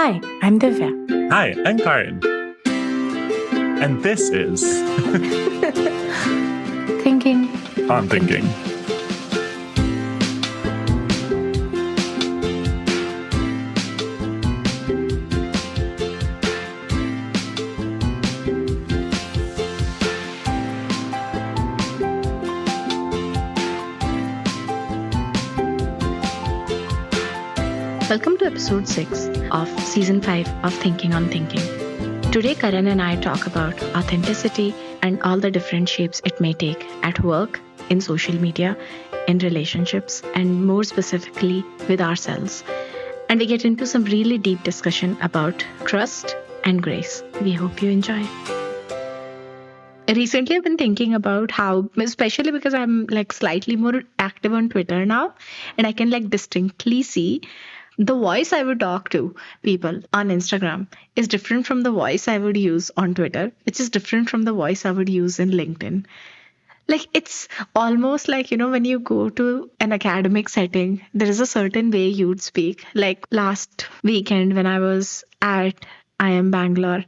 Hi, I'm Divya. Hi, I'm Kahran. And this is Thinking On Thinking. Welcome to episode 6 of season 5 of Thinking on Thinking. Today, Karan and I talk about authenticity and all the different shapes it may take at work, in social media, in relationships, and more specifically with ourselves. And we get into some really deep discussion about trust and grace. We hope you enjoy. Recently, I've been thinking about how, especially because I'm slightly more active on Twitter now, and I can distinctly see the voice I would talk to people on Instagram is different from the voice I would use on Twitter, which is different from the voice I would use in LinkedIn. It's almost when you go to an academic setting, there is a certain way you'd speak. Like last weekend when I was at IIM Bangalore,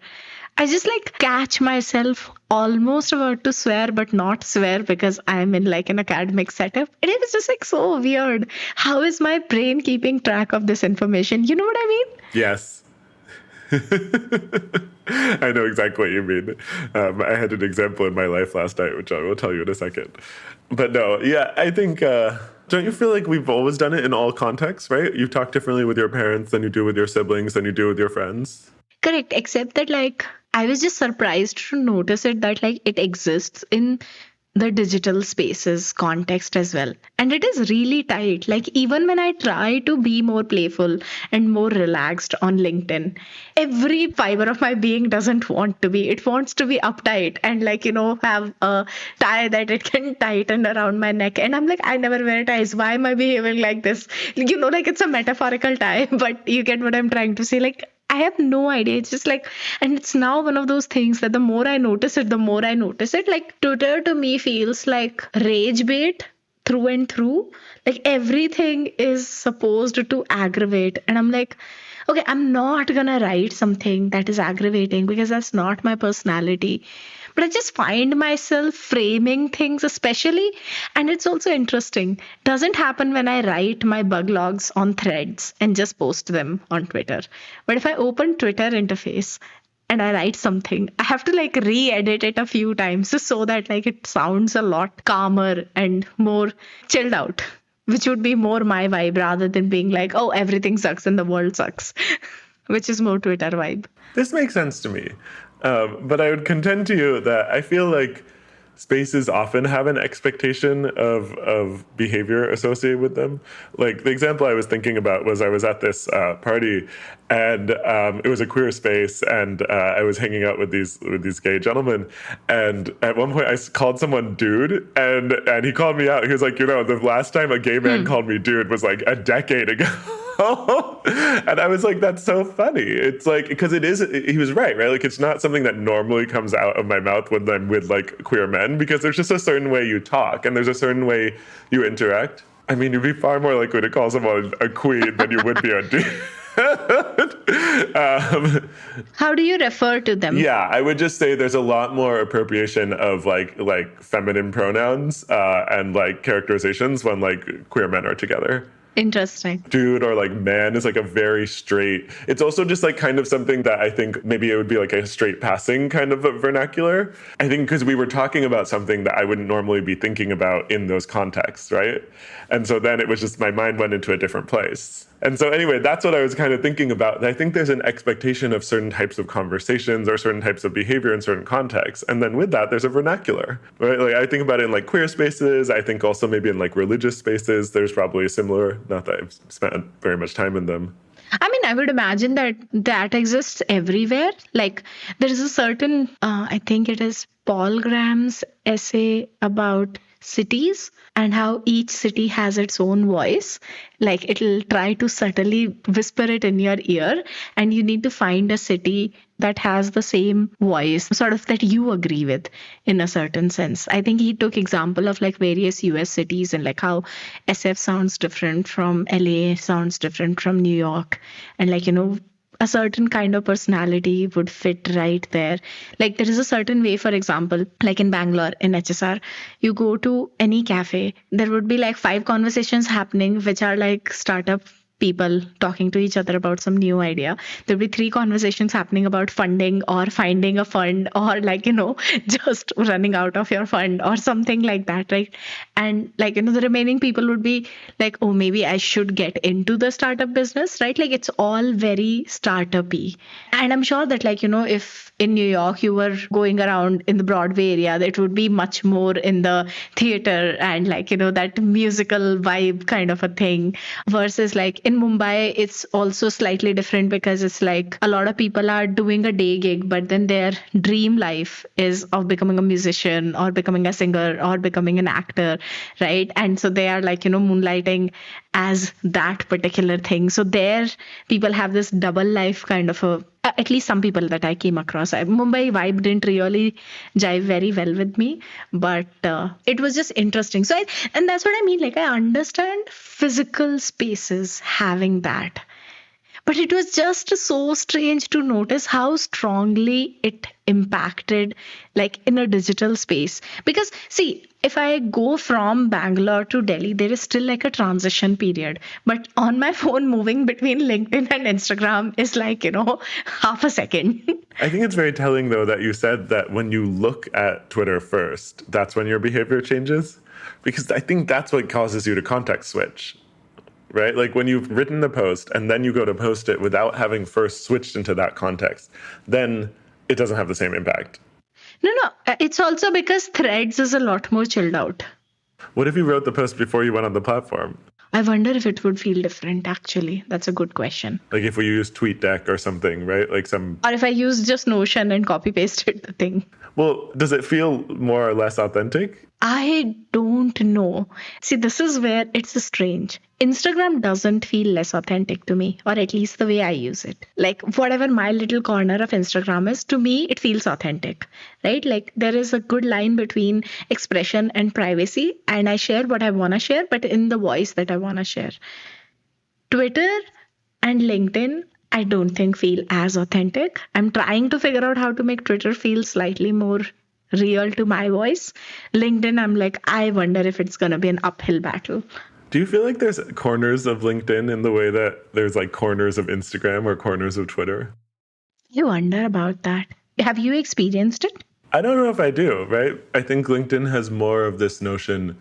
I just catch myself almost about to swear, but not swear because I'm in an academic setup. And it was just so weird. How is my brain keeping track of this information? You know what I mean? Yes. I know exactly what you mean. I had an example in my life last night, which I will tell you in a second. But no, yeah, I think, don't you feel like we've always done it in all contexts, right? You talk differently with your parents than you do with your siblings, than you do with your friends. Correct, except that I was just surprised to notice it that it exists in the digital spaces context as well. And it is really tight. Even when I try to be more playful and more relaxed on LinkedIn, every fiber of my being doesn't want to be. It wants to be uptight and have a tie that it can tighten around my neck. And I'm I never wear ties. Why am I behaving like this? It's a metaphorical tie, but you get what I'm trying to say. I have no idea. It's just and it's now one of those things that the more I notice it, the more I notice it. Twitter to me feels like rage bait through and through. Everything is supposed to aggravate. And I'm okay, I'm not gonna write something that is aggravating because that's not my personality. But I just find myself framing things, especially, and it's also interesting. Doesn't happen when I write my bug logs on threads and just post them on Twitter. But if I open Twitter interface and I write something, I have to re-edit it a few times just so that it sounds a lot calmer and more chilled out, which would be more my vibe rather than being oh, everything sucks and the world sucks, which is more Twitter vibe. This makes sense to me. But I would contend to you that I feel like spaces often have an expectation of behavior associated with them. Like the example I was thinking about was I was at this party, and it was a queer space, and I was hanging out with these gay gentlemen. And at one point, I called someone dude, and he called me out. He was like, the last time a gay man called me dude was a decade ago. And I was like, that's so funny. It's because he was right? It's not something that normally comes out of my mouth when I'm with queer men, because there's just a certain way you talk and there's a certain way you interact. I mean, you'd be far more likely to call someone a queen than you would be a dude. How do you refer to them? Yeah, I would just say there's a lot more appropriation of feminine pronouns and characterizations when queer men are together. Interesting. Dude or man is a very straight. It's also just kind of something that I think maybe it would be a straight passing kind of a vernacular. I think because we were talking about something that I wouldn't normally be thinking about in those contexts, right? And so then it was just my mind went into a different place. And so anyway, that's what I was kind of thinking about. And I think there's an expectation of certain types of conversations or certain types of behavior in certain contexts. And then with that, there's a vernacular, right? I think about it in queer spaces. I think also maybe in religious spaces, there's probably a similar, not that I've spent very much time in them. I mean, I would imagine that exists everywhere. There is a certain, I think it is Paul Graham's essay about cities and how each city has its own voice. It'll try to subtly whisper it in your ear, and you need to find a city that has the same voice, sort of that you agree with in a certain sense. I think he took example of various US cities and how SF sounds different from LA, sounds different from New York. And a certain kind of personality would fit right there. Like there is a certain way, for example, like in Bangalore, in HSR, you go to any cafe, there would be like five conversations happening, which are like startup people talking to each other about some new idea. There'll be three conversations happening about funding or finding a fund or like, just running out of your fund or something like that, right? And like, the remaining people would be like, oh, maybe I should get into the startup business, right? Like it's all very startup-y. And I'm sure that like, if in New York you were going around in the Broadway area, it would be much more in the theater and like, that musical vibe kind of a thing. Versus like in Mumbai, it's also slightly different because it's like a lot of people are doing a day gig, but then their dream life is of becoming a musician or becoming a singer or becoming an actor, right? And so they are like, moonlighting as that particular thing. So there, people have this double life kind of a, at least some people that I came across. Mumbai vibe didn't really jive very well with me, but it was just interesting. And that's what I mean. Like, I understand physical spaces having that. But it was just so strange to notice how strongly it impacted, like in a digital space. Because, see, if I go from Bangalore to Delhi, there is still like a transition period. But on my phone, moving between LinkedIn and Instagram is like, half a second. I think it's very telling, though, that you said that when you look at Twitter first, that's when your behavior changes. Because I think that's what causes you to context switch. Right? Like when you've written the post and then you go to post it without having first switched into that context, then it doesn't have the same impact. No, it's also because Threads is a lot more chilled out. What if you wrote the post before you went on the platform? I wonder if it would feel different, actually. That's a good question. Like if we use TweetDeck or something, right? Like or if I use just Notion and copy pasted the thing. Well, does it feel more or less authentic? I don't know. See, this is where it's strange. Instagram doesn't feel less authentic to me, or at least the way I use it. Like, whatever my little corner of Instagram is, to me, it feels authentic, right? Like, there is a good line between expression and privacy, and I share what I want to share, but in the voice that I want to share. Twitter and LinkedIn, I don't think feel as authentic. I'm trying to figure out how to make Twitter feel slightly more real to my voice. LinkedIn, I'm like, I wonder if it's going to be an uphill battle. Do you feel like there's corners of LinkedIn in the way that there's like corners of Instagram or corners of Twitter? I wonder about that. Have you experienced it? I don't know if I do, right? I think LinkedIn has more of this notion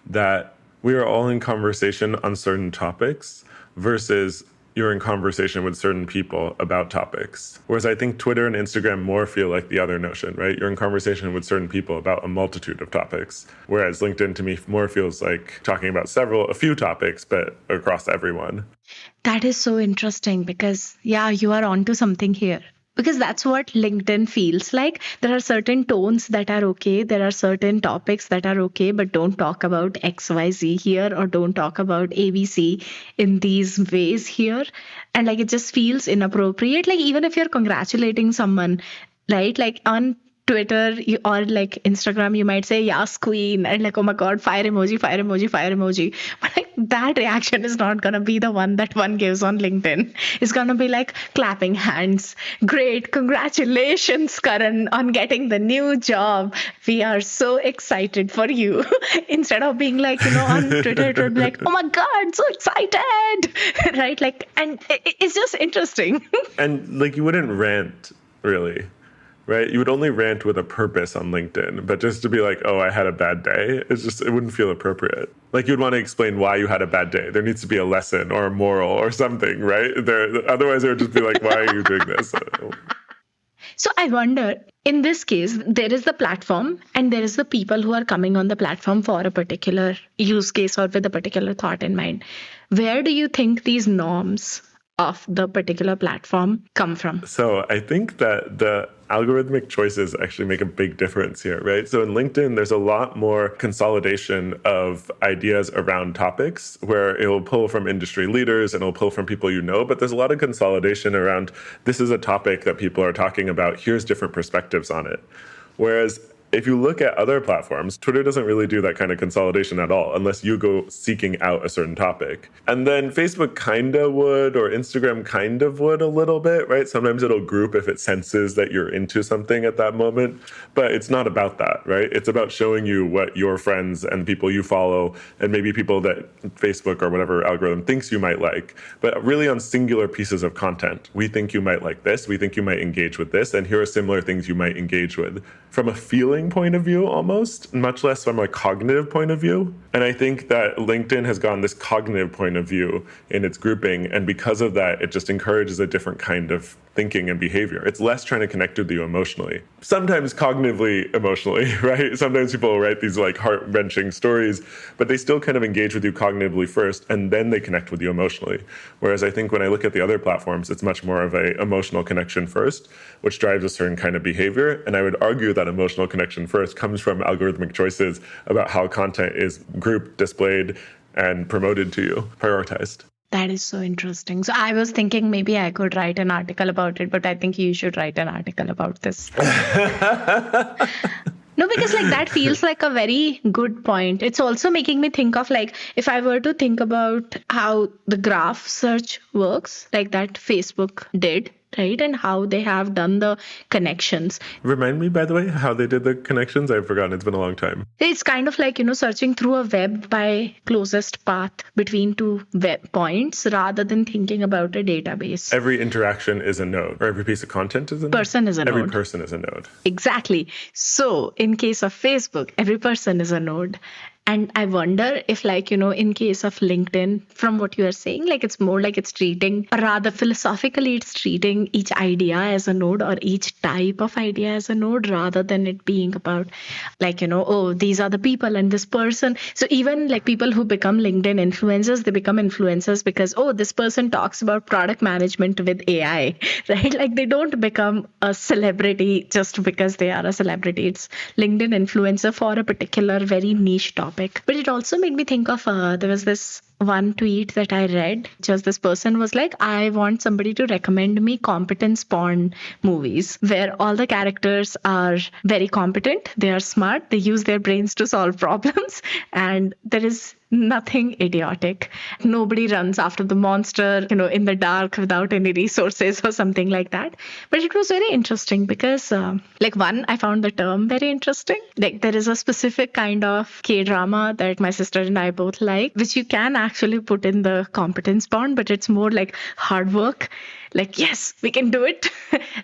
that we are all in conversation on certain topics versus you're in conversation with certain people about topics. Whereas I think Twitter and Instagram more feel like the other notion, right? You're in conversation with certain people about a multitude of topics. Whereas LinkedIn to me more feels like talking about a few topics, but across everyone. That is so interesting because, yeah, you are onto something here. Because that's what LinkedIn feels like. There are certain tones that are okay. There are certain topics that are okay, but don't talk about XYZ here or don't talk about ABC in these ways here. And like it just feels inappropriate. Like even if you're congratulating someone, right? Like on Twitter or like Instagram, you might say, yes, queen, and like, oh my God, fire emoji, fire emoji, fire emoji. But like that reaction is not going to be the one that one gives on LinkedIn. It's going to be like clapping hands. Great. Congratulations, Karan, on getting the new job. We are so excited for you. Instead of being like, on Twitter, it would be like, oh my God, so excited. Right? Like, and it's just interesting. And like you wouldn't rant, really. Right? You would only rant with a purpose on LinkedIn, but just to be like, oh, I had a bad day, it wouldn't feel appropriate. Like you'd want to explain why you had a bad day. There needs to be a lesson or a moral or something, right? Otherwise it would just be like, why are you doing this? So I wonder, in this case, there is the platform and there is the people who are coming on the platform for a particular use case or with a particular thought in mind. Where do you think these norms of the particular platform come from? So I think that the algorithmic choices actually make a big difference here, right? So in LinkedIn, there's a lot more consolidation of ideas around topics where it will pull from industry leaders and it'll pull from people you know, but there's a lot of consolidation around this is a topic that people are talking about. Here's different perspectives on it. Whereas If you look at other platforms, Twitter doesn't really do that kind of consolidation at all unless you go seeking out a certain topic. And then Facebook kind of would, or Instagram kind of would a little bit, right? Sometimes it'll group if it senses that you're into something at that moment, but it's not about that, right? It's about showing you what your friends and people you follow and maybe people that Facebook or whatever algorithm thinks you might like, but really on singular pieces of content. We think you might like this, we think you might engage with this, and here are similar things you might engage with. From a feeling point of view almost, much less from a cognitive point of view. And I think that LinkedIn has gone this cognitive point of view in its grouping, and because of that, it just encourages a different kind of thinking and behavior. It's less trying to connect with you emotionally. Sometimes cognitively, emotionally, right? Sometimes people will write these like heart-wrenching stories, but they still kind of engage with you cognitively first, and then they connect with you emotionally. Whereas I think when I look at the other platforms, it's much more of a emotional connection first, which drives a certain kind of behavior. And I would argue that emotional connection first comes from algorithmic choices about how content is grouped, displayed, and promoted to you, prioritized. That is so interesting. So I was thinking maybe I could write an article about it, but I think you should write an article about this. No, because like that feels like a very good point. It's also making me think of like if I were to think about how the graph search works, like that Facebook did, right? And how they have done the connections. Remind me, by the way, how they did the connections? I've forgotten. It's been a long time. It's kind of like, searching through a web by closest path between two web points rather than thinking about a database. Every interaction is a node, or every piece of content is a node. Person is a node. Every person is a node. Exactly. So in case of Facebook, every person is a node. And I wonder if in case of LinkedIn, from what you are saying, like it's more like it's treating, or rather philosophically, it's treating each idea as a node or each type of idea as a node rather than it being about oh, these are the people and this person. So even like people who become LinkedIn influencers, they become influencers because, oh, this person talks about product management with AI, right? Like they don't become a celebrity just because they are a celebrity. It's LinkedIn influencer for a particular very niche topic. But it also made me think of there was this one tweet that I read. Just this person was like, I want somebody to recommend me competence porn movies where all the characters are very competent, they are smart, they use their brains to solve problems, and there is nothing idiotic. Nobody runs after the monster, in the dark without any resources or something like that. But it was very interesting because, one, I found the term very interesting. Like there is a specific kind of K-drama that my sister and I both like, which you can actually put in the competence porn, but it's more like hard work. Like, yes, we can do it.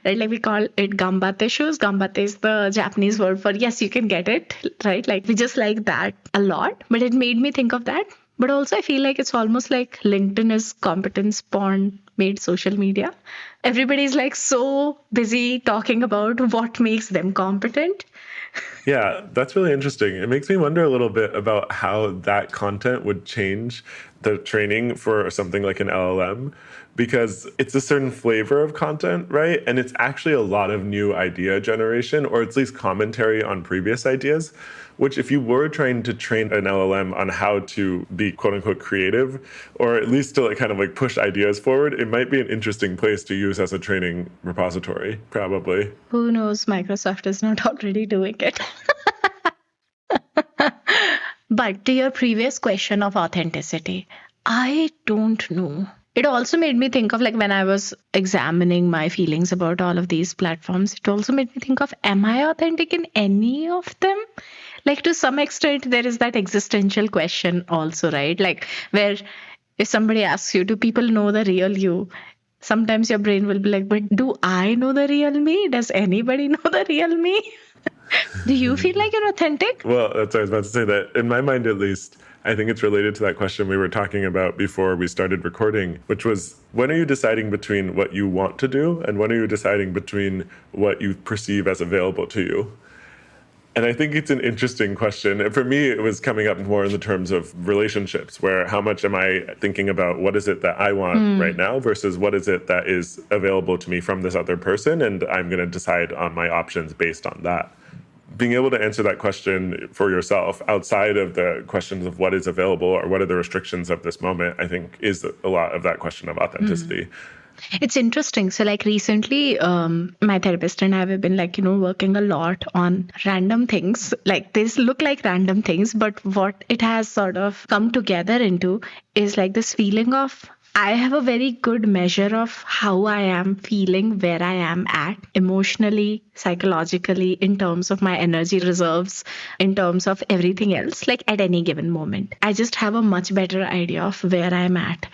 Right? Like we call it gambate shows. Gambate is the Japanese word for, yes, you can get it. Right? Like we just like that a lot. But it made me think of that. But also I feel like it's almost like LinkedIn is competence porn made social media. Everybody's like so busy talking about what makes them competent. Yeah, that's really interesting. It makes me wonder a little bit about how that content would change the training for something like an LLM, because it's a certain flavor of content, right? And it's actually a lot of new idea generation, or at least commentary on previous ideas, which if you were trying to train an LLM on how to be quote unquote creative, or at least to kind of push ideas forward, it might be an interesting place to use as a training repository, probably. Who knows, Microsoft is not already doing it. But to your previous question of authenticity, I don't know. It also made me think of when I was examining my feelings about all of these platforms, it also made me think of, am I authentic in any of them? To some extent, there is that existential question also, right? Where if somebody asks you, do people know the real you? Sometimes your brain will be like, but do I know the real me? Does anybody know the real me? Do you feel like you're authentic? Well, that's what I was about to say. That in my mind, at least, I think it's related to that question we were talking about before we started recording, which was, when are you deciding between what you want to do and when are you deciding between what you perceive as available to you? And I think it's an interesting question. And for me, it was coming up more in the terms of relationships, where how much am I thinking about what is it that I want right now versus what is it that is available to me from this other person, and I'm going to decide on my options based on that. Being able to answer that question for yourself outside of the questions of what is available or what are the restrictions of this moment, I think is a lot of that question of authenticity. It's interesting. So, like recently, my therapist and I have been like, working a lot on random things. Like, these look like random things, but what it has sort of come together into is like this feeling of I have a very good measure of how I am feeling, where I am at emotionally, psychologically, in terms of my energy reserves, in terms of everything else, like at any given moment. I just have a much better idea of where I'm at.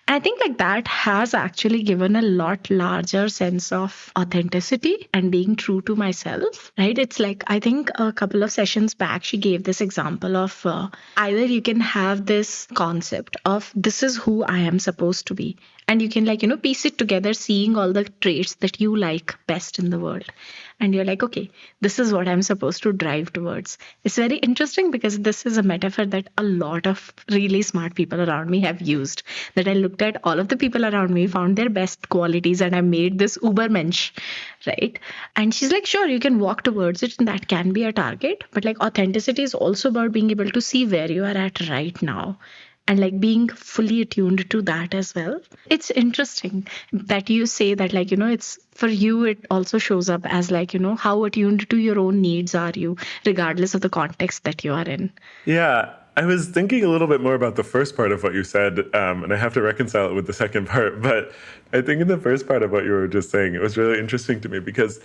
And I think like that has actually given a lot larger sense of authenticity and being true to myself, right? It's like, I think a couple of sessions back, she gave this example of either you can have this concept of this is who I am supposed to be. And you can, like, piece it together, seeing all the traits that you like best in the world. And you're like, okay, this is what I'm supposed to drive towards. It's very interesting because this is a metaphor that a lot of really smart people around me have used. That I looked at all of the people around me, found their best qualities, and I made this Ubermensch, right? And she's like, sure, you can walk towards it, and that can be a target. But like authenticity is also about being able to see where you are at right now and like being fully attuned to that as well. It's interesting that you say that, like, it's for you, it also shows up as like, how attuned to your own needs are you, regardless of the context that you are in. Yeah, I was thinking a little bit more about the first part of what you said, and I have to reconcile it with the second part. But I think in the first part of what you were just saying, it was really interesting to me because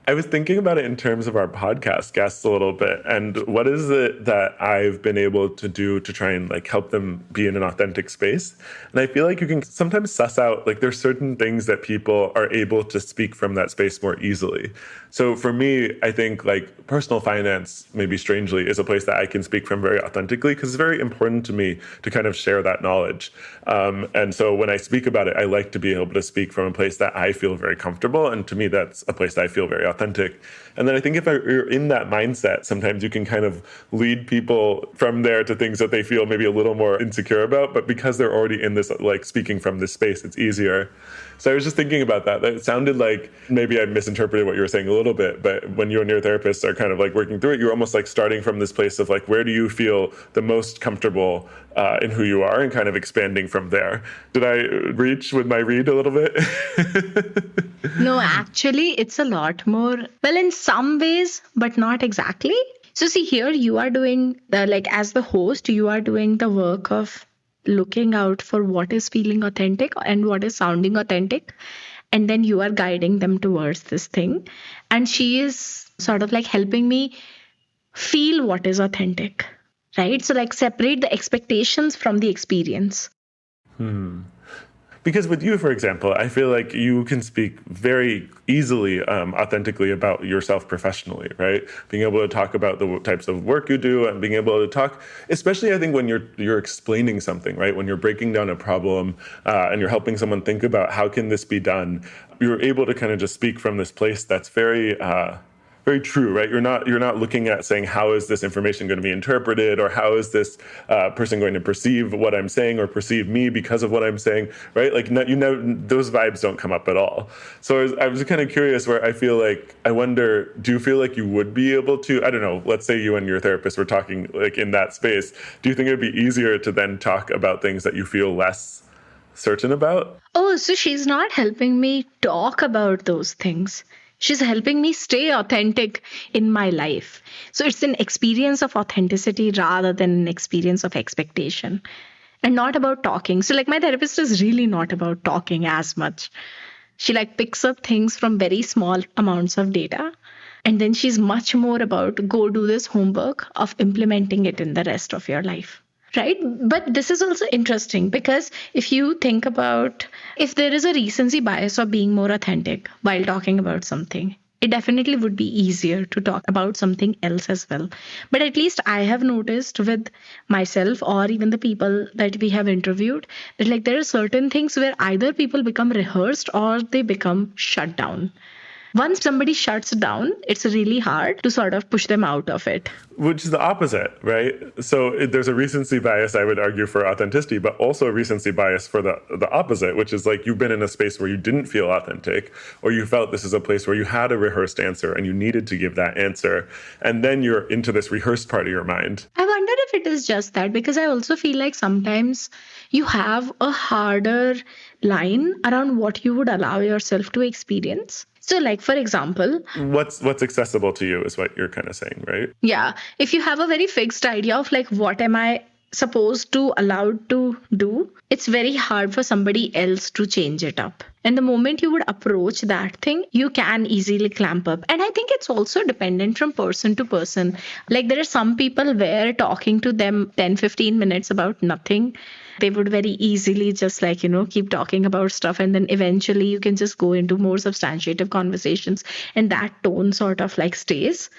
I was thinking about it in terms of our podcast guests a little bit, and what is it that I've been able to do to try and like help them be in an authentic space. And I feel like you can sometimes suss out like there's certain things that people are able to speak from that space more easily. So for me, I think like personal finance, maybe strangely, is a place that I can speak from very authentically because it's very important to me to kind of share that knowledge. And so when I speak about it, I like to be able to speak from a place that I feel very comfortable. And to me, that's a place that I feel very authentic. And then I think if you're in that mindset, sometimes you can kind of lead people from there to things that they feel maybe a little more insecure about. But because they're already in this, like speaking from this space, it's easier. So I was just thinking about that. It sounded like maybe I misinterpreted what you were saying a little bit, but when you and your therapist are kind of like working through it, you're almost like starting from this place of like, where do you feel the most comfortable in who you are and kind of expanding from there. Did I reach with my read a little bit? No, actually, it's a lot more, well, in some ways, but not exactly. So, see, here you are doing like as the host, you are doing the work of looking out for what is feeling authentic and what is sounding authentic. And then you are guiding them towards this thing. And she is sort of like helping me feel what is authentic, right? So, like, separate the expectations from the experience. Because with you, for example, I feel like you can speak very easily, authentically about yourself professionally, right? Being able to talk about the types of work you do and being able to talk, especially I think when you're explaining something, right? When you're breaking down a problem and you're helping someone think about how can this be done, you're able to kind of just speak from this place that's very very true, right? You're not looking at saying how is this information going to be interpreted or how is this person going to perceive what I'm saying or perceive me because of what I'm saying, right? Like those vibes don't come up at all. So I was kind of curious where I feel like I wonder, do you feel like you would be able to? I don't know. Let's say you and your therapist were talking like in that space. Do you think it'd be easier to then talk about things that you feel less certain about? Oh, so she's not helping me talk about those things. She's helping me stay authentic in my life. So it's an experience of authenticity rather than an experience of expectation and not about talking. So like my therapist is really not about talking as much. She like picks up things from very small amounts of data. And then she's much more about go do this homework of implementing it in the rest of your life. Right. But this is also interesting because if you think about if there is a recency bias of being more authentic while talking about something, it definitely would be easier to talk about something else as well. But at least I have noticed with myself or even the people that we have interviewed that like there are certain things where either people become rehearsed or they become shut down. Once somebody shuts down, it's really hard to sort of push them out of it. Which is the opposite, right? So there's a recency bias, I would argue, for authenticity, but also a recency bias for the opposite, which is like you've been in a space where you didn't feel authentic, or you felt this is a place where you had a rehearsed answer and you needed to give that answer. And then you're into this rehearsed part of your mind. I wonder if it is just that, because I also feel like sometimes you have a harder line around what you would allow yourself to experience. So, like, for example, What's accessible to you is what you're kind of saying, right? yeah, if you have a very fixed idea of like, what am I supposed to allowed to do, it's very hard for somebody else to change it up. And the moment you would approach that thing, you can easily clamp up. And I think it's also dependent from person to person. Like, there are some people where talking to them 10-15 minutes about nothing, they would very easily just like, keep talking about stuff. And then eventually you can just go into more substantiative conversations and that tone sort of like stays.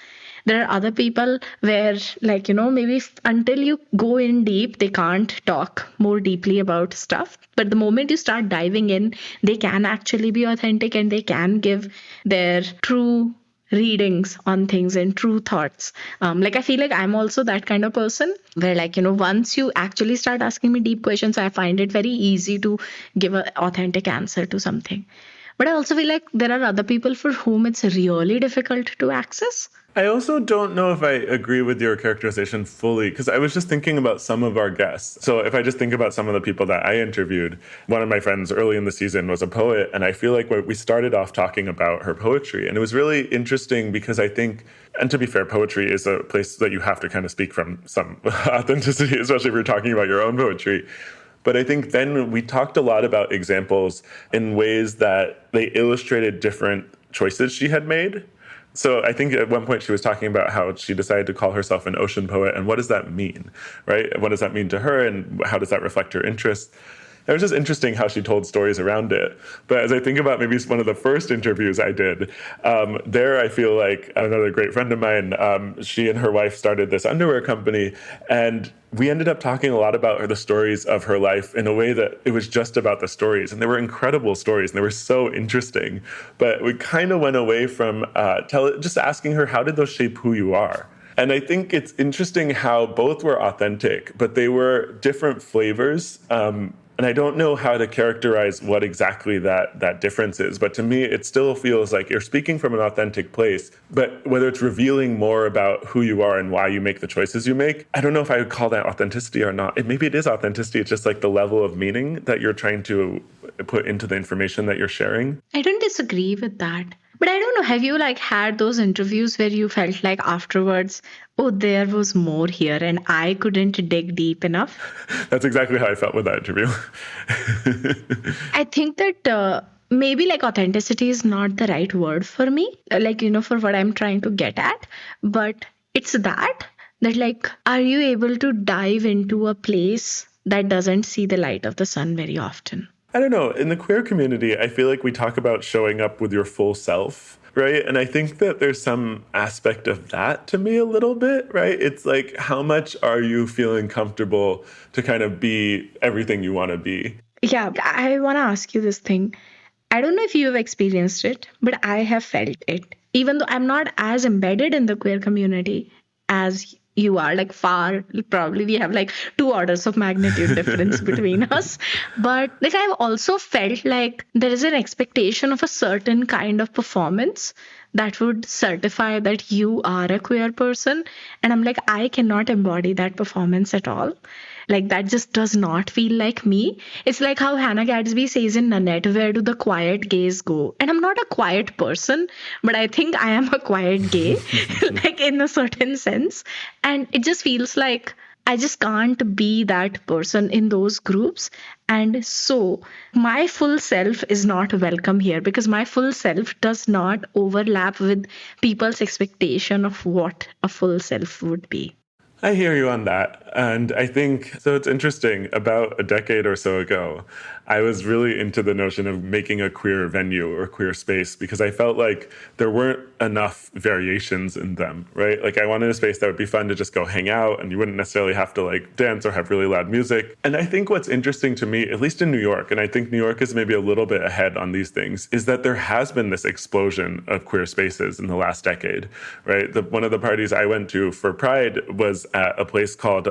There are other people where, like, maybe until you go in deep, they can't talk more deeply about stuff. But the moment you start diving in, they can actually be authentic and they can give their true readings on things and true thoughts. Like, I feel like I'm also that kind of person where, like, once you actually start asking me deep questions, I find it very easy to give an authentic answer to something. But I also feel like there are other people for whom it's really difficult to access. I also don't know if I agree with your characterization fully, because I was just thinking about some of our guests. So if I just think about some of the people that I interviewed, one of my friends early in the season was a poet, and I feel like we started off talking about her poetry. And it was really interesting because I think, and to be fair, poetry is a place that you have to kind of speak from some authenticity, especially if you're talking about your own poetry. But I think then we talked a lot about examples in ways that they illustrated different choices she had made. So I think at one point she was talking about how she decided to call herself an ocean poet. And what does that mean, right? What does that mean to her? And how does that reflect her interests? It was just interesting how she told stories around it. But as I think about maybe one of the first interviews I did, there I feel like another great friend of mine, she and her wife started this underwear company. And we ended up talking a lot about the stories of her life in a way that it was just about the stories. And they were incredible stories and they were so interesting. But we kind of went away from just asking her, how did those shape who you are? And I think it's interesting how both were authentic, but they were different flavors. And I don't know how to characterize what exactly that difference is. But to me, it still feels like you're speaking from an authentic place. But whether it's revealing more about who you are and why you make the choices you make, I don't know if I would call that authenticity or not. Maybe it is authenticity. It's just like the level of meaning that you're trying to put into the information that you're sharing. I don't disagree with that. But I don't know, have you like had those interviews where you felt like afterwards, oh, there was more here and I couldn't dig deep enough? That's exactly how I felt with that interview. I think that maybe like authenticity is not the right word for me, like, for what I'm trying to get at. But it's that like, are you able to dive into a place that doesn't see the light of the sun very often? I don't know. In the queer community, I feel like we talk about showing up with your full self, right? And I think that there's some aspect of that to me a little bit, right? It's like, how much are you feeling comfortable to kind of be everything you want to be? Yeah, I want to ask you this thing. I don't know if you have experienced it, but I have felt it. Even though I'm not as embedded in the queer community as you are, like far, probably we have like 2 orders of magnitude difference between us. But like, I've also felt like there is an expectation of a certain kind of performance that would certify that you are a queer person. And I'm like, I cannot embody that performance at all. Like, that just does not feel like me. It's like how Hannah Gadsby says in Nanette, where do the quiet gays go? And I'm not a quiet person, but I think I am a quiet gay, like in a certain sense. And it just feels like I just can't be that person in those groups. And so my full self is not welcome here because my full self does not overlap with people's expectation of what a full self would be. I hear you on that. And I think, so it's interesting, about a decade or so ago, I was really into the notion of making a queer venue or queer space because I felt like there weren't enough variations in them, right? Like I wanted a space that would be fun to just go hang out and you wouldn't necessarily have to like dance or have really loud music. And I think what's interesting to me, at least in New York, and I think New York is maybe a little bit ahead on these things, is that there has been this explosion of queer spaces in the last decade, right? One of the parties I went to for Pride was at a place called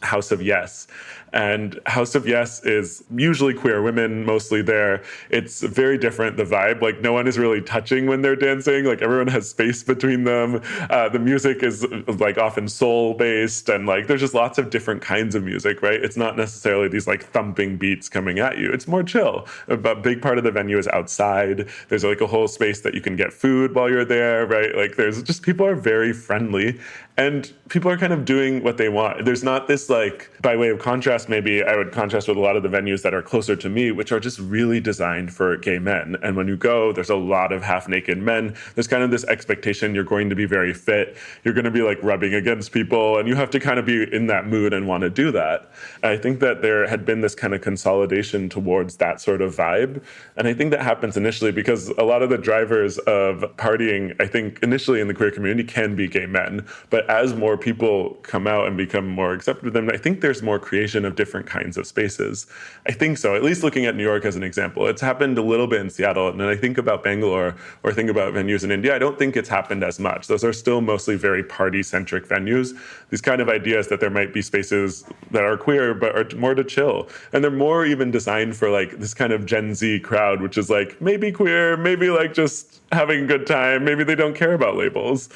House of Yes. And House of Yes is usually queer women, mostly there. It's very different, the vibe. Like, no one is really touching when they're dancing. Like, everyone has space between them. The music is, like, often soul-based. And, like, there's just lots of different kinds of music, right? It's not necessarily these, like, thumping beats coming at you. It's more chill. A big part of the venue is outside. There's, like, a whole space that you can get food while you're there, right? Like, there's just, people are very friendly. And people are kind of doing what they want. There's not this, like, by way of contrast, maybe I would contrast with a lot of the venues that are closer to me, which are just really designed for gay men. And when you go, there's a lot of half-naked men. There's kind of this expectation you're going to be very fit. You're going to be, like, rubbing against people. And you have to kind of be in that mood and want to do that. I think that there had been this kind of consolidation towards that sort of vibe. And I think that happens initially because a lot of the drivers of partying, I think, initially in the queer community can be gay men. But as more people come out and become more accepted of them, I think there's more creation of different kinds of spaces. I think so, at least looking at New York as an example. It's happened a little bit in Seattle. And then I think about Bangalore or think about venues in India, I don't think it's happened as much. Those are still mostly very party-centric venues. These kind of ideas that there might be spaces that are queer but are more to chill. And they're more even designed for like this kind of Gen Z crowd, which is like maybe queer, maybe like just having a good time. Maybe they don't care about labels.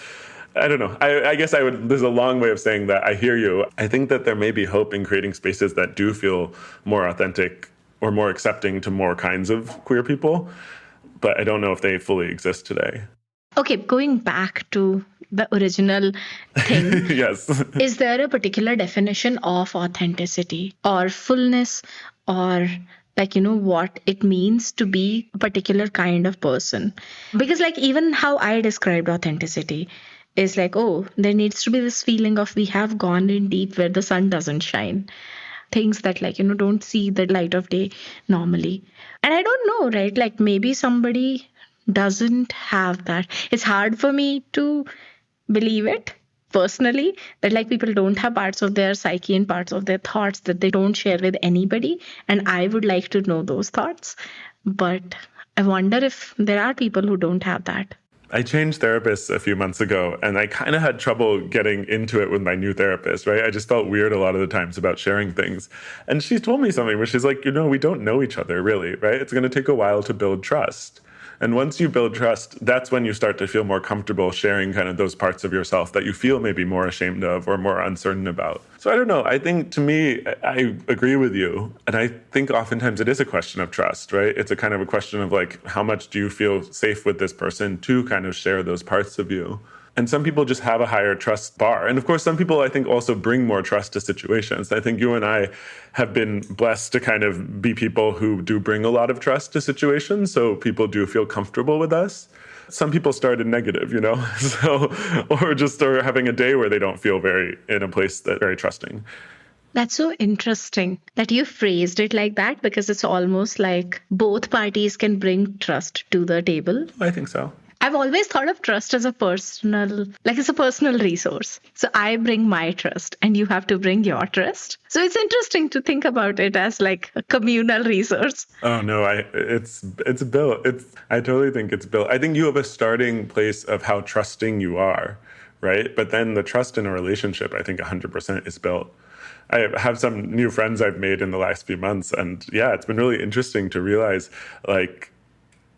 I don't know. I guess I would, there's a long way of saying that I hear you. I think that there may be hope in creating spaces that do feel more authentic or more accepting to more kinds of queer people, but I don't know if they fully exist today. Okay, going back to the original thing. Yes. Is there a particular definition of authenticity or fullness or like, what it means to be a particular kind of person? Because like even how I described authenticity is like, oh, there needs to be this feeling of we have gone in deep where the sun doesn't shine. Things that like, don't see the light of day normally. And I don't know, right? Like maybe somebody doesn't have that. It's hard for me to believe it personally that like people don't have parts of their psyche and parts of their thoughts that they don't share with anybody. And I would like to know those thoughts. But I wonder if there are people who don't have that. I changed therapists a few months ago, and I kind of had trouble getting into it with my new therapist, right? I just felt weird a lot of the times about sharing things. And she told me something where she's like, we don't know each other really, right? It's going to take a while to build trust. And once you build trust, that's when you start to feel more comfortable sharing kind of those parts of yourself that you feel maybe more ashamed of or more uncertain about. So I don't know. I think to me, I agree with you. And I think oftentimes it is a question of trust, right? It's a kind of a question of like, how much do you feel safe with this person to kind of share those parts of you? And some people just have a higher trust bar. And of course, some people, I think, also bring more trust to situations. I think you and I have been blessed to kind of be people who do bring a lot of trust to situations. So people do feel comfortable with us. Some people start in negative, so, or just are having a day where they don't feel very in a place that very trusting. That's so interesting that you phrased it like that because it's almost like both parties can bring trust to the table. I think so. I've always thought of trust as it's a personal resource. So I bring my trust and you have to bring your trust. So it's interesting to think about it as like a communal resource. Oh no, it's built. I totally think it's built. I think you have a starting place of how trusting you are, right? But then the trust in a relationship, I think 100% is built. I have some new friends I've made in the last few months. And yeah, it's been really interesting to realize like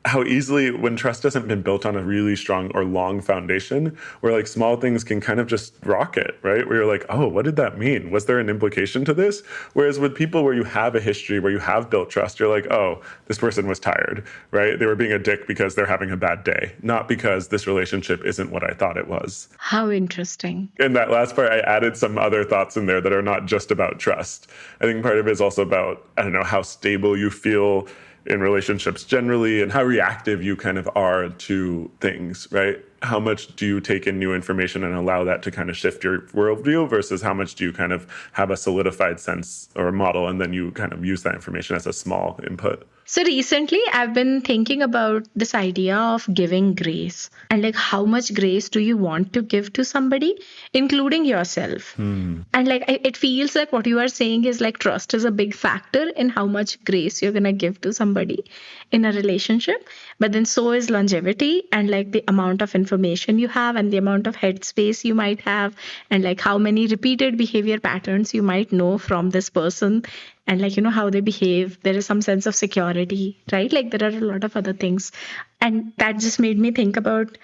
how easily when trust hasn't been built on a really strong or long foundation where like small things can kind of just rocket, right? Where you're like, oh, what did that mean? Was there an implication to this? Whereas with people where you have a history, where you have built trust, you're like, oh, this person was tired, right? They were being a dick because they're having a bad day, not because this relationship isn't what I thought it was. How interesting. In that last part, I added some other thoughts in there that are not just about trust. I think part of it is also about, I don't know, how stable you feel in relationships generally and how reactive you kind of are to things, right? how much do you take in new information and allow that to kind of shift your worldview versus how much do you kind of have a solidified sense or a model and then you kind of use that information as a small input? So recently, I've been thinking about this idea of giving grace and like how much grace do you want to give to somebody, including yourself. And like it feels like what you are saying is like trust is a big factor in how much grace you're going to give to somebody in a relationship. But then so is longevity and like the amount of information you have and the amount of headspace you might have and like how many repeated behavior patterns you might know from this person and like how they behave. There is some sense of security, right? Like there are a lot of other things, and that just made me think about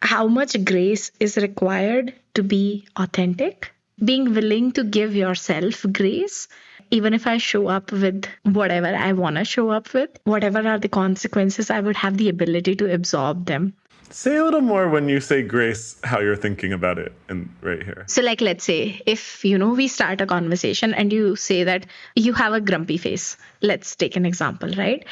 how much grace is required to be authentic, being willing to give yourself grace. Even if I show up with whatever I want to show up with, whatever are the consequences, I would have the ability to absorb them. Say a little more when you say grace, how you're thinking about it and right here. So like let's say if we start a conversation and you say that you have a grumpy face. Let's take an example, right?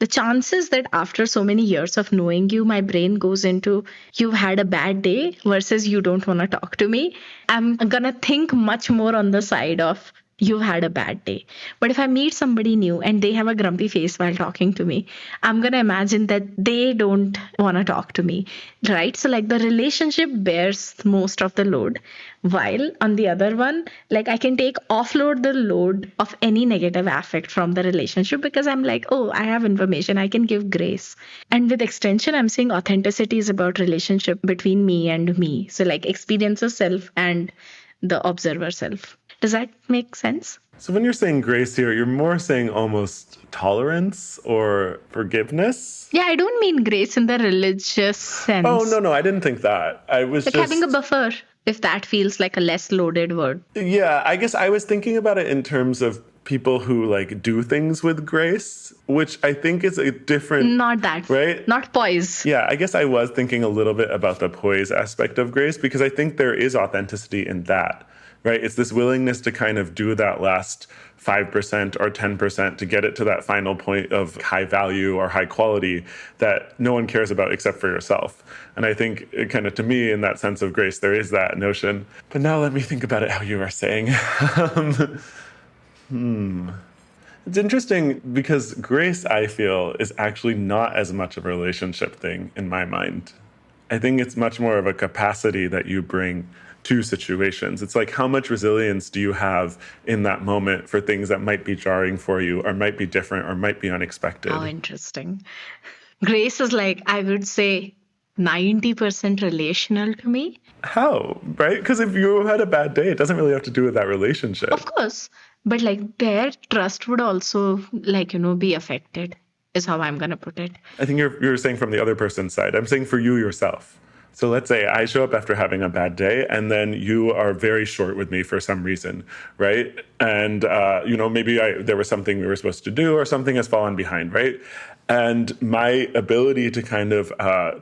The chances that after so many years of knowing you, my brain goes into you've had a bad day versus you don't want to talk to me, I'm gonna think much more on the side of you've had a bad day. But if I meet somebody new and they have a grumpy face while talking to me, I'm going to imagine that they don't want to talk to me, right? So like the relationship bears most of the load. While on the other one, like I can offload the load of any negative affect from the relationship because I'm like, oh, I have information, I can give grace. And with extension, I'm saying authenticity is about relationship between me and me. So like experiencer self and the observer self. Does that make sense? So when you're saying grace here, you're more saying almost tolerance or forgiveness? Yeah, I don't mean grace in the religious sense. Oh, no, I didn't think that. I was like just having a buffer, if that feels like a less loaded word. Yeah, I guess I was thinking about it in terms of people who like do things with grace, which I think is a different... Not that. Right? Not poise. Yeah, I guess I was thinking a little bit about the poise aspect of grace because I think there is authenticity in that. Right? It's this willingness to kind of do that last 5% or 10% to get it to that final point of high value or high quality that no one cares about except for yourself. And I think it kind of, to me, in that sense of grace, there is that notion. But now let me think about it how you are saying. It's interesting because grace, I feel, is actually not as much of a relationship thing in my mind. I think it's much more of a capacity that you bring to situations. It's like, how much resilience do you have in that moment for things that might be jarring for you or might be different or might be unexpected? How interesting. Grace is like, I would say, 90% relational to me. How? Right? Because if you had a bad day, it doesn't really have to do with that relationship. Of course. But like their trust would also be affected, is how I'm going to put it. I think you're saying from the other person's side. I'm saying for you yourself. So let's say I show up after having a bad day and then you are very short with me for some reason, right? And, maybe there was something we were supposed to do or something has fallen behind, right? And my ability to kind of,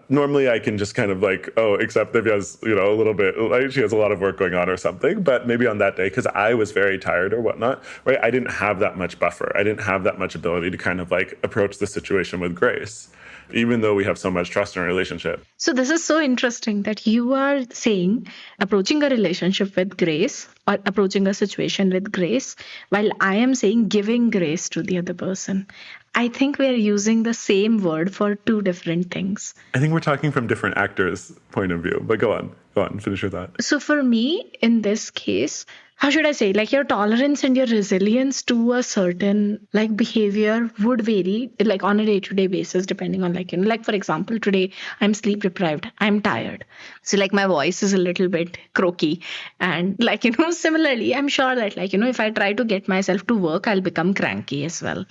normally I can just kind of like, except Divya's, a little bit, like she has a lot of work going on or something, but maybe on that day, because I was very tired or whatnot, right? I didn't have that much buffer. I didn't have that much ability to kind of like approach the situation with grace, even though we have so much trust in our relationship. So this is so interesting that you are saying approaching a relationship with grace or approaching a situation with grace, while I am saying giving grace to the other person. I think we're using the same word for two different things. I think we're talking from different actors' point of view, but go on, finish with that. So for me, in this case, how should I say, like your tolerance and your resilience to a certain like behavior would vary like on a day-to-day basis, depending on like for example, today I'm sleep deprived, I'm tired. So like my voice is a little bit croaky. And like, similarly, I'm sure that like, if I try to get myself to work, I'll become cranky as well.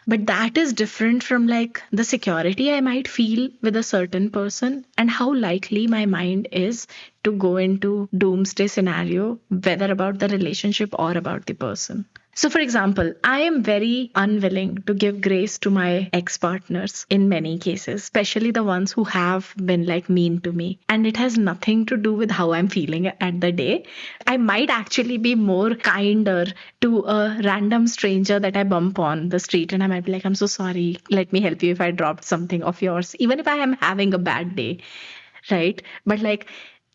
But that is different from like the security I might feel with a certain person and how likely my mind is to go into doomsday scenario, whether about the relationship or about the person. So for example, I am very unwilling to give grace to my ex-partners in many cases, especially the ones who have been like mean to me. And it has nothing to do with how I'm feeling at the day. I might actually be more kinder to a random stranger that I bump on the street and I might be like, I'm so sorry. Let me help you if I dropped something of yours, even if I am having a bad day. right? But like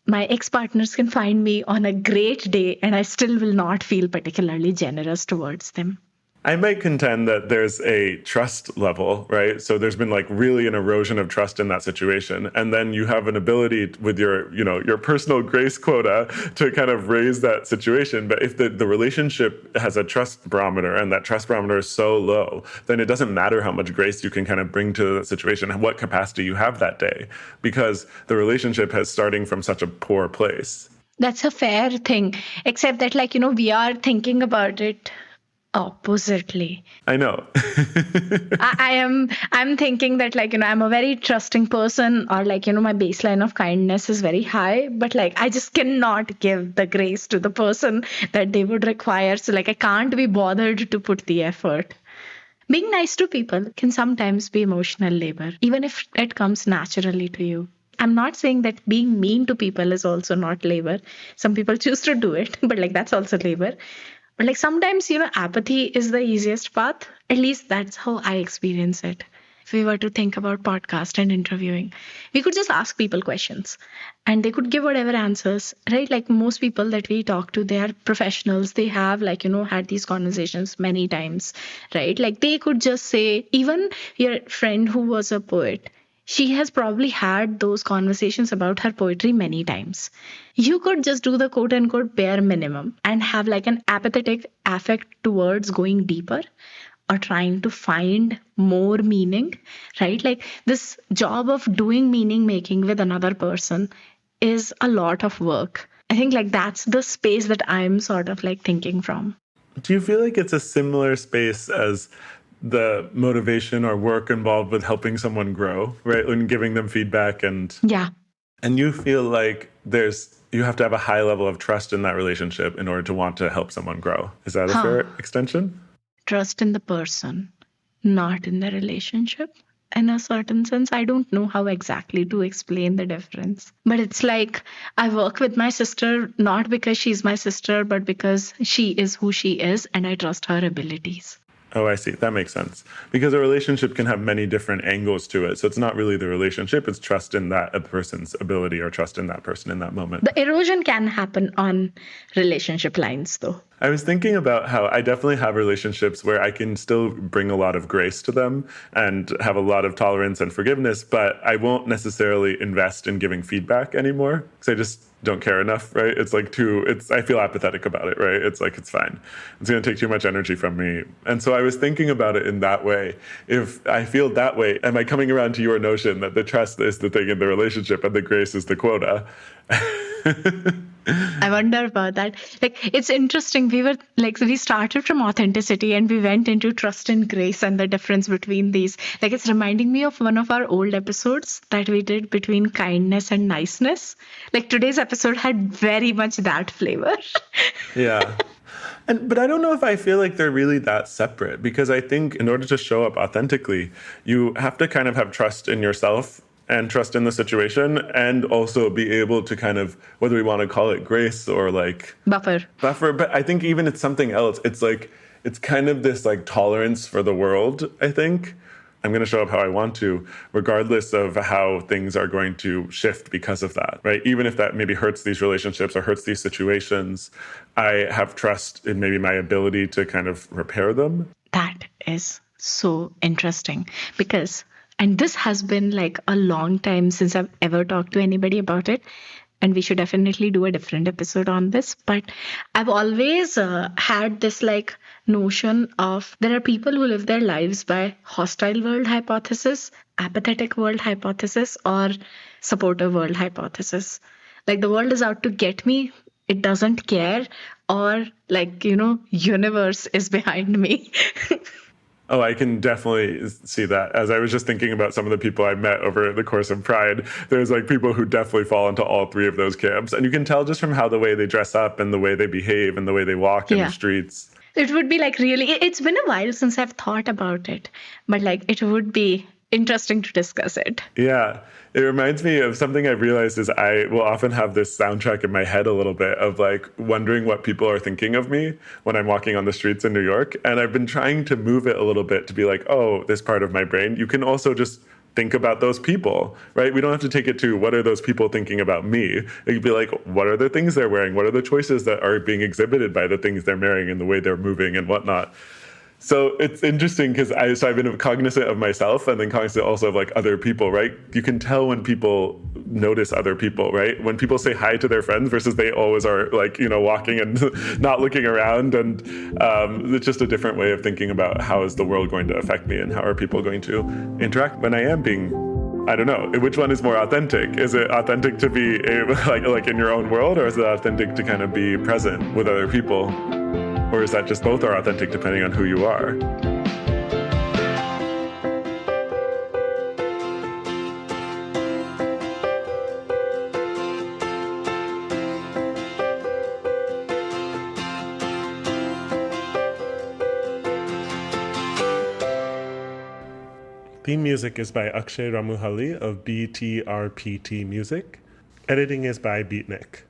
my ex partners can find me on a great day and I still will not feel particularly generous towards them. I might contend that there's a trust level, right? So there's been like really an erosion of trust in that situation. And then you have an ability with your, your personal grace quota to kind of raise that situation. But if the relationship has a trust barometer and that trust barometer is so low, then it doesn't matter how much grace you can kind of bring to the situation and what capacity you have that day, because the relationship has starting from such a poor place. That's a fair thing, except that, like, we are thinking about it oppositely. I know. I'm thinking that, like, I'm a very trusting person, or like, my baseline of kindness is very high, but like I just cannot give the grace to the person that they would require. So like I can't be bothered to put the effort. Being nice to people can sometimes be emotional labor, even if it comes naturally to you. I'm not saying that being mean to people is also not labor. Some people choose to do it, but like that's also labor. But like sometimes, apathy is the easiest path. At least that's how I experience it. If we were to think about podcast and interviewing, we could just ask people questions and they could give whatever answers, right? Like most people that we talk to, they are professionals. They have like, had these conversations many times, right? Like they could just say, even your friend who was a poet, she has probably had those conversations about her poetry many times. You could just do the quote unquote bare minimum and have like an apathetic affect towards going deeper or trying to find more meaning, right? Like this job of doing meaning making with another person is a lot of work. I think like that's the space that I'm sort of like thinking from. Do you feel like it's a similar space as the motivation or work involved with helping someone grow, right? And giving them feedback Yeah. And you feel like you have to have a high level of trust in that relationship in order to want to help someone grow. Is that a fair extension? Trust in the person, not in the relationship. In a certain sense, I don't know how exactly to explain the difference. But it's like I work with my sister not because she's my sister, but because she is who she is and I trust her abilities. Oh, I see. That makes sense. Because a relationship can have many different angles to it. So it's not really the relationship, it's trust in that person's ability or trust in that person in that moment. The erosion can happen on relationship lines, though. I was thinking about how I definitely have relationships where I can still bring a lot of grace to them and have a lot of tolerance and forgiveness, but I won't necessarily invest in giving feedback anymore because I just don't care enough, right? It's like I feel apathetic about it, right? It's like, it's fine. It's going to take too much energy from me. And so I was thinking about it in that way. If I feel that way, am I coming around to your notion that the trust is the thing in the relationship and the grace is the quota? I wonder about that. Like, it's interesting. We started from authenticity and we went into trust and grace and the difference between these. Like, it's reminding me of one of our old episodes that we did between kindness and niceness. Like, today's episode had very much that flavor. Yeah. But I don't know if I feel like they're really that separate, because I think in order to show up authentically, you have to kind of have trust in yourself and trust in the situation, and also be able to kind of, whether we want to call it grace or like Buffer. But I think even it's something else. It's like, it's kind of this like tolerance for the world, I think. I'm going to show up how I want to, regardless of how things are going to shift because of that, right? Even if that maybe hurts these relationships or hurts these situations, I have trust in maybe my ability to kind of repair them. That is so interesting because, and this has been like a long time since I've ever talked to anybody about it. And we should definitely do a different episode on this. But I've always had this like notion of there are people who live their lives by hostile world hypothesis, apathetic world hypothesis, or supportive world hypothesis. Like the world is out to get me. It doesn't care. Or like, universe is behind me. Oh, I can definitely see that. As I was just thinking about some of the people I met over the course of Pride, there's like people who definitely fall into all three of those camps. And you can tell just from how the way they dress up and the way they behave and the way they walk in the streets. It would be like it's been a while since I've thought about it, but like it would be interesting to discuss it. Yeah. It reminds me of something I've realized is I will often have this soundtrack in my head a little bit of like wondering what people are thinking of me when I'm walking on the streets in New York. And I've been trying to move it a little bit to be like, oh, this part of my brain. You can also just think about those people, right? We don't have to take it to what are those people thinking about me. It could be like, what are the things they're wearing? What are the choices that are being exhibited by the things they're wearing and the way they're moving and whatnot? So it's interesting because I've been cognizant of myself and then cognizant also of like other people, right? You can tell when people notice other people, right? When people say hi to their friends versus they always are like, walking and not looking around. And it's just a different way of thinking about how is the world going to affect me and how are people going to interact when I am being, I don't know, which one is more authentic? Is it authentic to be like in your own world, or is it authentic to kind of be present with other people? Or is that just both are authentic depending on who you are? Theme music is by Akshay Ramuhali of BTRPT Music. Editing is by Beatnik.